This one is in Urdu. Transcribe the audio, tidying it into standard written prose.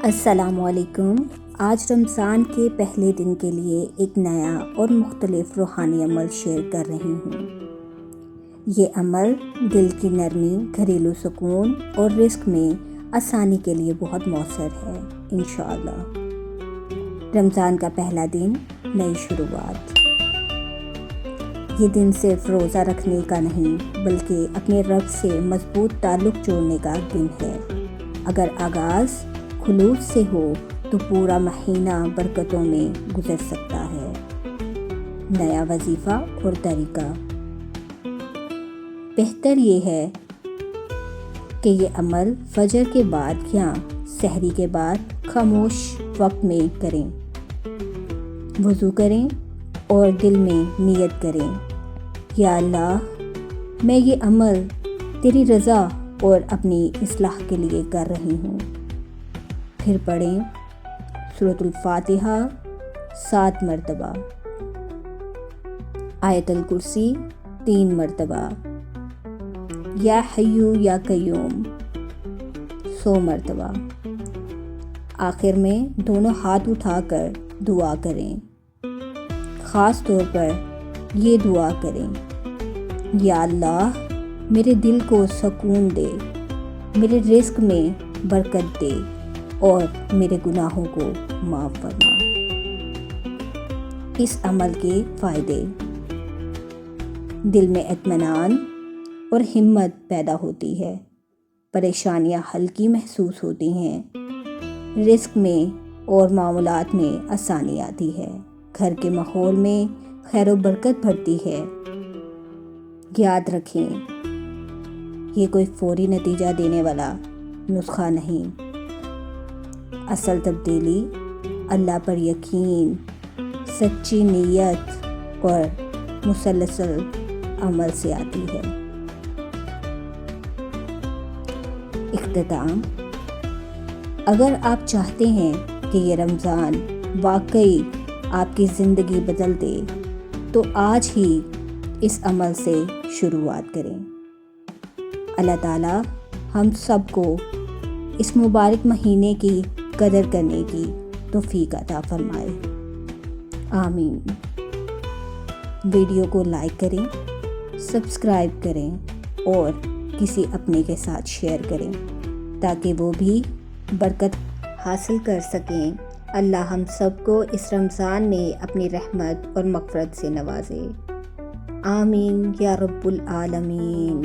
السلام علیکم۔ آج رمضان کے پہلے دن کے لیے ایک نیا اور مختلف روحانی عمل شیئر کر رہی ہوں۔ یہ عمل دل کی نرمی، گھریلو سکون اور رزق میں آسانی کے لیے بہت مؤثر ہے انشاءاللہ۔ رمضان کا پہلا دن، نئی شروعات۔ یہ دن صرف روزہ رکھنے کا نہیں بلکہ اپنے رب سے مضبوط تعلق جوڑنے کا دن ہے۔ اگر آغاز خلوص سے ہو تو پورا مہینہ برکتوں میں گزر سکتا ہے۔ نیا وظیفہ اور طریقہ۔ بہتر یہ ہے کہ یہ عمل فجر کے بعد یا سحری کے بعد خاموش وقت میں کریں۔ وضو کریں اور دل میں نیت کریں، یا اللہ، میں یہ عمل تیری رضا اور اپنی اصلاح کے لیے کر رہی ہوں۔ پھر پڑھیں سورۃ الفاتحہ 7 مرتبہ، آیت الکرسی 3 مرتبہ، یا حیو یا قیوم 100 مرتبہ۔ آخر میں دونوں ہاتھ اٹھا کر دعا کریں۔ خاص طور پر یہ دعا کریں، یا اللہ، میرے دل کو سکون دے، میرے رزق میں برکت دے اور میرے گناہوں کو معاف فرما۔ اس عمل کے فائدے: دل میں اطمینان اور ہمت پیدا ہوتی ہے، پریشانیاں ہلکی محسوس ہوتی ہیں، رزق میں اور معاملات میں آسانی آتی ہے، گھر کے ماحول میں خیر و برکت بڑھتی ہے۔ یاد رکھیں، یہ کوئی فوری نتیجہ دینے والا نسخہ نہیں۔ اصل تبدیلی اللہ پر یقین، سچی نیت اور مسلسل عمل سے آتی ہے۔ اختتام: اگر آپ چاہتے ہیں کہ یہ رمضان واقعی آپ کی زندگی بدل دے تو آج ہی اس عمل سے شروعات کریں۔ اللہ تعالیٰ ہم سب کو اس مبارک مہینے کی قدر کرنے کی توفیق عطا فرمائے، آمین۔ ویڈیو کو لائک کریں، سبسکرائب کریں اور کسی اپنے کے ساتھ شیئر کریں تاکہ وہ بھی برکت حاصل کر سکیں۔ اللہ ہم سب کو اس رمضان میں اپنی رحمت اور مغفرت سے نوازے، آمین یا رب العالمین۔